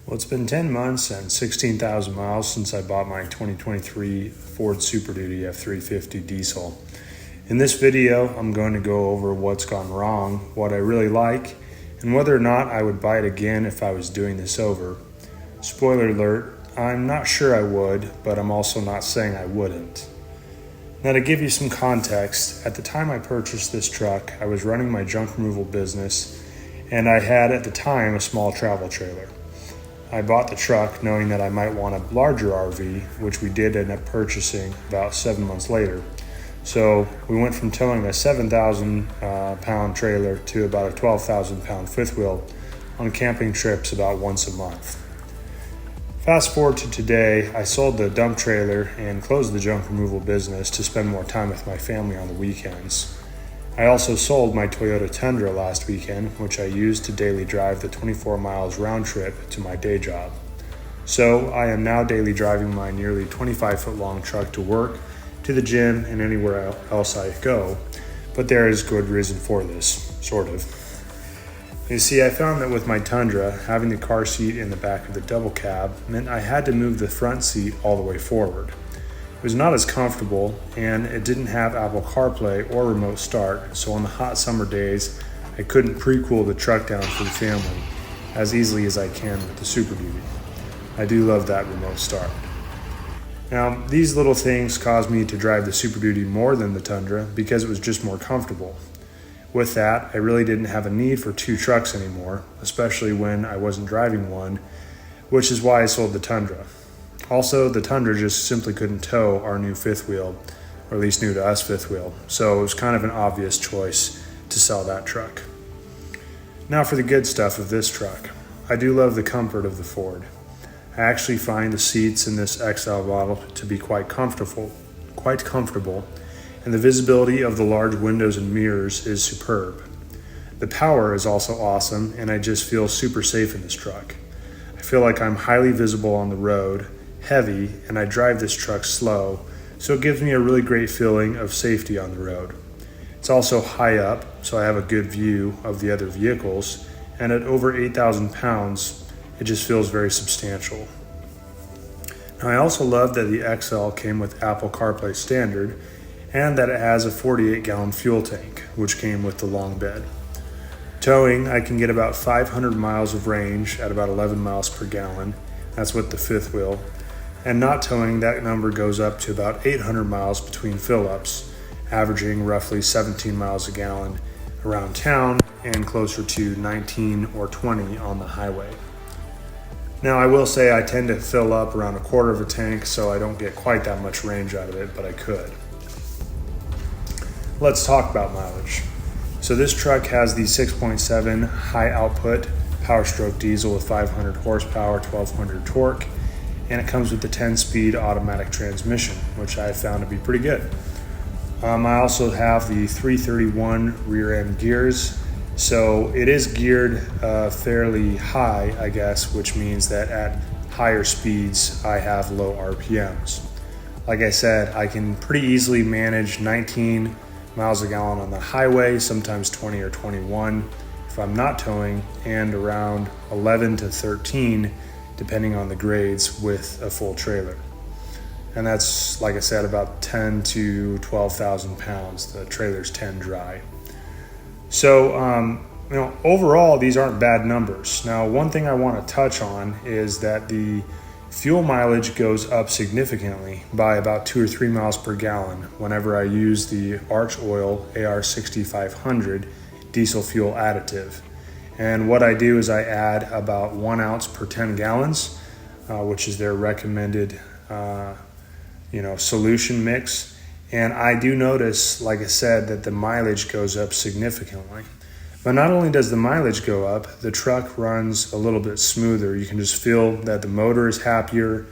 Well, it's been 10 months and 16,000 miles since I bought my 2023 Ford Superduty F350 Diesel. In this video, I'm going to go over what's gone wrong, what I really like, and whether or not I would buy it again if I was doing this over. Spoiler alert, I'm not sure I would, but I'm also not saying I wouldn't. Now, to give you some context, at the time I purchased this truck, I was running my junk removal business, and I had at the time a small travel trailer. I bought the truck knowing that I might want a larger RV, which we did end up purchasing about 7 months later. So we went from towing a 7,000 pound trailer to about a 12,000 pound fifth wheel on camping trips about once a month. Fast forward to today, I sold the dump trailer and closed the junk removal business to spend more time with my family on the weekends. I also sold my Toyota Tundra last weekend, which I used to daily drive the 24 miles round trip to my day job. So I am now daily driving my nearly 25-foot long truck to work, to the gym, and anywhere else I go. But there is good reason for this, sort of. You see, I found that with my Tundra, having the car seat in the back of the double cab meant I had to move the front seat all the way forward. It was not as comfortable, and it didn't have Apple CarPlay or remote start, so on the hot summer days, I couldn't pre-cool the truck down for the family as easily as I can with the Superduty. I do love that remote start. Now, these little things caused me to drive the Superduty more than the Tundra because it was just more comfortable. With that, I really didn't have a need for two trucks anymore, especially when I wasn't driving one, which is why I sold the Tundra. Also, the Tundra just simply couldn't tow our new fifth wheel, or at least new to us fifth wheel, so it was kind of an obvious choice to sell that truck. Now for the good stuff of this truck. I do love the comfort of the Ford. I actually find the seats in this XL model to be quite comfortable, and the visibility of the large windows and mirrors is superb. The power is also awesome, and I just feel super safe in this truck. I feel like I'm highly visible on the road, heavy, and I drive this truck slow, so it gives me a really great feeling of safety on the road. It's also high up, so I have a good view of the other vehicles, and at over 8,000 pounds, it just feels very substantial. Now, I also love that the XL came with Apple CarPlay standard, and that it has a 48-gallon fuel tank, which came with the long bed. Towing, I can get about 500 miles of range at about 11 miles per gallon. That's with the fifth wheel. And not towing, that number goes up to about 800 miles between fill-ups, averaging roughly 17 miles a gallon around town and closer to 19 or 20 on the highway. Now, I will say I tend to fill up around a quarter of a tank, so I don't get quite that much range out of it, but I could. Let's talk about mileage. So this truck has the 6.7 high output Power Stroke diesel with 500 horsepower, 1200 torque, and it comes with the 10-speed automatic transmission, which I found to be pretty good. I also have the 331 rear end gears, so it is geared fairly high, I guess, which means that at higher speeds I have low RPMs. Like I said, I can pretty easily manage 19 miles a gallon on the highway, sometimes 20 or 21 if I'm not towing, and around 11 to 13 depending on the grades with a full trailer. And that's, like I said, about 10 to 12,000 pounds. The trailer's 10 dry. So, overall, these aren't bad numbers. Now, one thing I want to touch on is that the fuel mileage goes up significantly by about 2 or 3 miles per gallon whenever I use the Arch Oil AR6500 diesel fuel additive. And what I do is I add about 1 ounce per 10 gallons, which is their recommended solution mix. And I do notice, like I said, that the mileage goes up significantly. But not only does the mileage go up, the truck runs a little bit smoother. You can just feel that the motor is happier.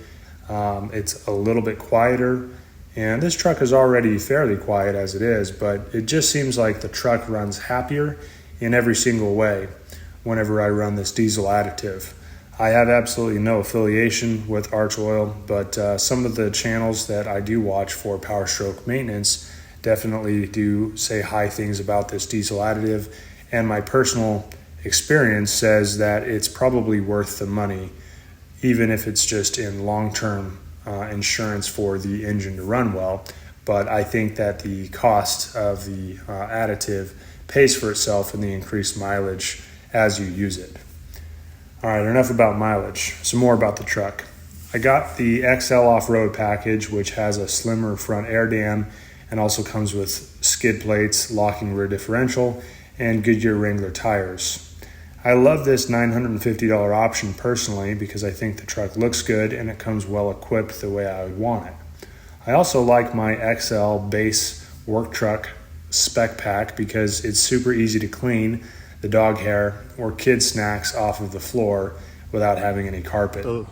It's a little bit quieter. And this truck is already fairly quiet as it is, but it just seems like the truck runs happier in every single way whenever I run this diesel additive. I have absolutely no affiliation with Arch Oil, but some of the channels that I do watch for Power Stroke maintenance definitely do say high things about this diesel additive, and my personal experience says that it's probably worth the money even if it's just in long-term insurance for the engine to run well. But I think that the cost of the additive pays for itself in the increased mileage as you use it. All right, enough about mileage. Some more about the truck. I got the XL Off-Road Package, which has a slimmer front air dam and also comes with skid plates, locking rear differential, and Goodyear Wrangler tires. I love this $950 option personally because I think the truck looks good and it comes well equipped the way I would want it. I also like my XL base work truck spec pack because it's super easy to clean the dog hair or kid snacks off of the floor without having any carpet. So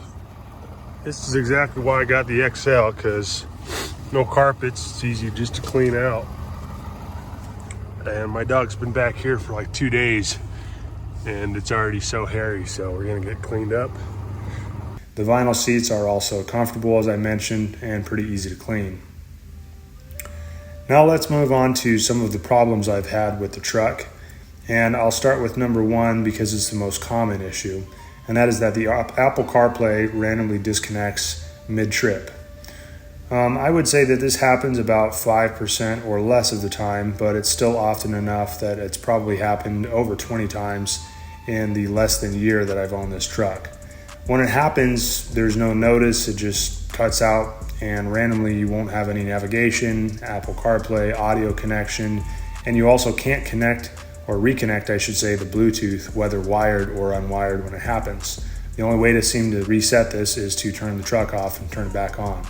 this is exactly why I got the XL, because no carpets, it's easy just to clean out. And my dog's been back here for like 2 days and it's already so hairy, so we're gonna get cleaned up. The vinyl seats are also comfortable, as I mentioned, and pretty easy to clean. Now let's move on to some of the problems I've had with the truck. And I'll start with number one because it's the most common issue, and that is that the Apple CarPlay randomly disconnects mid-trip. I would say that this happens about 5% or less of the time, but it's still often enough that it's probably happened over 20 times in the less than year that I've owned this truck. When it happens, there's no notice, it just cuts out, and randomly you won't have any navigation, Apple CarPlay, audio connection, and you also can't connect or reconnect, I should say, the Bluetooth, whether wired or unwired when it happens. The only way to seem to reset this is to turn the truck off and turn it back on.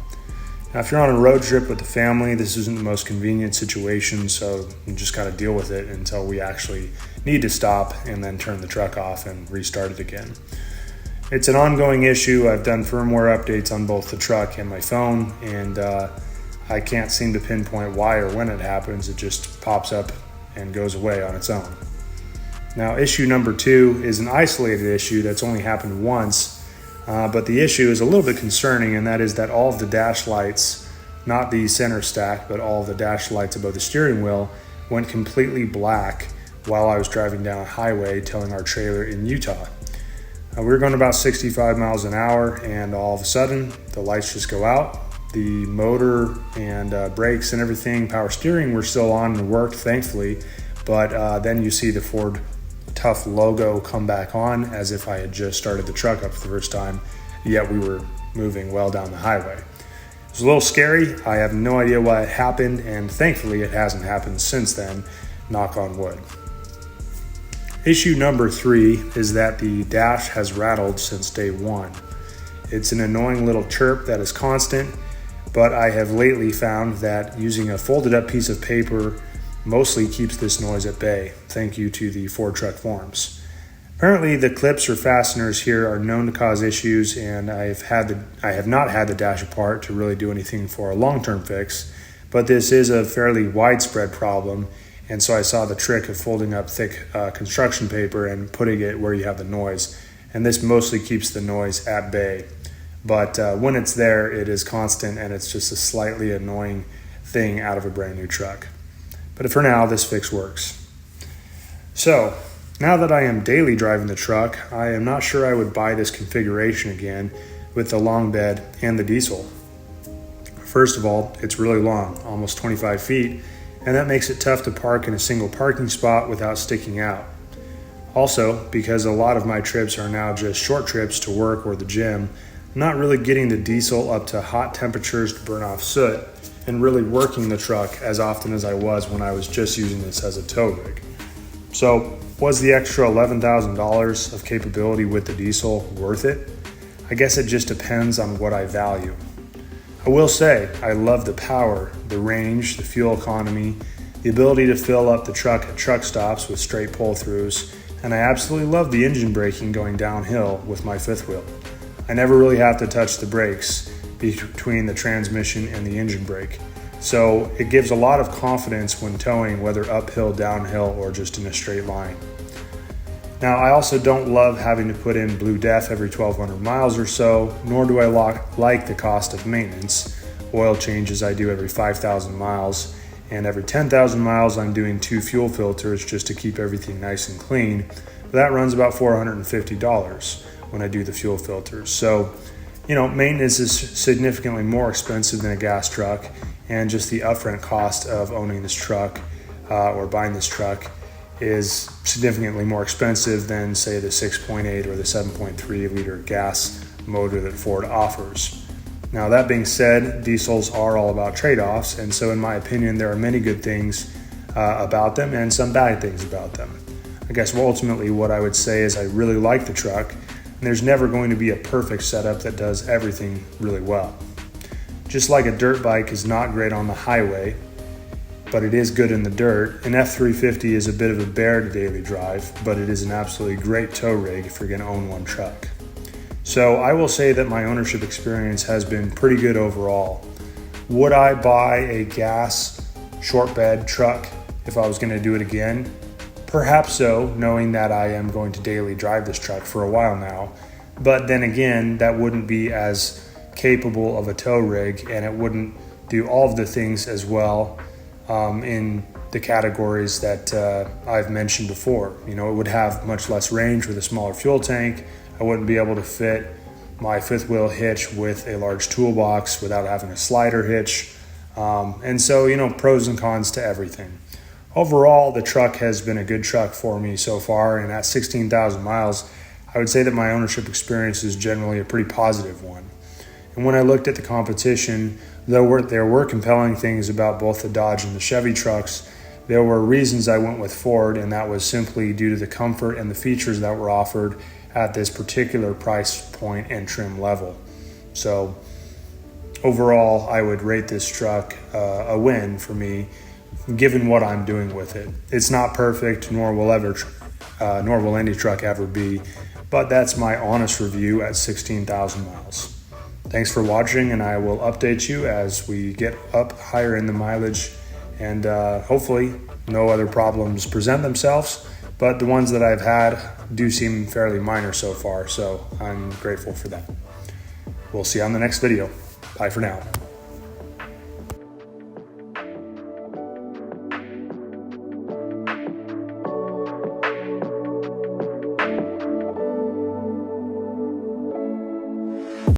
Now, if you're on a road trip with the family, this isn't the most convenient situation, so you just got to deal with it until we actually need to stop and then turn the truck off and restart it again. It's an ongoing issue. I've done firmware updates on both the truck and my phone, and I can't seem to pinpoint why or when it happens. It just pops up and goes away on its own. Now, issue number two is an isolated issue that's only happened once, but the issue is a little bit concerning, and that is that all of the dash lights, not the center stack, but all of the dash lights above the steering wheel, went completely black while I was driving down a highway towing our trailer in Utah. We were going about 65 miles an hour, and all of a sudden, the lights just go out. The motor and brakes and everything, power steering were still on and worked, thankfully, but then you see the Ford Tough logo come back on as if I had just started the truck up for the first time, yet we were moving well down the highway. It was a little scary. I have no idea why it happened, and thankfully it hasn't happened since then, knock on wood. Issue number three is that the dash has rattled since day one. It's an annoying little chirp that is constant, but I have lately found that using a folded up piece of paper mostly keeps this noise at bay. Thank you to the Ford Truck forums. Apparently the clips or fasteners here are known to cause issues, and I have not had the dash apart to really do anything for a long-term fix, but this is a fairly widespread problem, and so I saw the trick of folding up thick construction paper and putting it where you have the noise, and this mostly keeps the noise at bay. But when it's there, it is constant, and it's just a slightly annoying thing out of a brand new truck. But for now, this fix works. So, now that I am daily driving the truck, I am not sure I would buy this configuration again with the long bed and the diesel. First of all, it's really long, almost 25 feet, and that makes it tough to park in a single parking spot without sticking out. Also, because a lot of my trips are now just short trips to work or the gym, I'm not really getting the diesel up to hot temperatures to burn off soot and really working the truck as often as I was when I was just using this as a tow rig. So, was the extra $11,000 of capability with the diesel worth it? I guess it just depends on what I value. I will say, I love the power, the range, the fuel economy, the ability to fill up the truck at truck stops with straight pull-throughs, and I absolutely love the engine braking going downhill with my fifth wheel. I never really have to touch the brakes between the transmission and the engine brake. So it gives a lot of confidence when towing, whether uphill, downhill, or just in a straight line. Now, I also don't love having to put in Blue Death every 1,200 miles or so, nor do I like the cost of maintenance. Oil changes I do every 5,000 miles, and every 10,000 miles I'm doing 2 fuel filters just to keep everything nice and clean. That runs about $450. when I do the fuel filters. So, maintenance is significantly more expensive than a gas truck, and just the upfront cost of owning this truck or buying this truck is significantly more expensive than, say, the 6.8 or the 7.3 liter gas motor that Ford offers. Now, that being said, diesels are all about trade-offs, and so in my opinion, there are many good things about them and some bad things about them. I guess ultimately what I would say is I really like the truck, and there's never going to be a perfect setup that does everything really well. Just like a dirt bike is not great on the highway, but it is good in the dirt, an F350 is a bit of a bear to daily drive, but it is an absolutely great tow rig if you're going to own one truck. So I will say that my ownership experience has been pretty good overall. Would I buy a gas short bed truck if I was going to do it again? Perhaps so, knowing that I am going to daily drive this truck for a while now. But then again, that wouldn't be as capable of a tow rig, and it wouldn't do all of the things as well in the categories that I've mentioned before. It would have much less range with a smaller fuel tank. I wouldn't be able to fit my fifth wheel hitch with a large toolbox without having a slider hitch. And so, pros and cons to everything. Overall, the truck has been a good truck for me so far, and at 16,000 miles, I would say that my ownership experience is generally a pretty positive one. And when I looked at the competition, there were compelling things about both the Dodge and the Chevy trucks. There were reasons I went with Ford, and that was simply due to the comfort and the features that were offered at this particular price point and trim level. So overall, I would rate this truck a win for me, given what I'm doing with it. It's not perfect, nor will any truck ever be, but that's my honest review at 16,000 miles. Thanks for watching, and I will update you as we get up higher in the mileage, and hopefully no other problems present themselves, but the ones that I've had do seem fairly minor so far, so I'm grateful for that. We'll see you on the next video. Bye for now.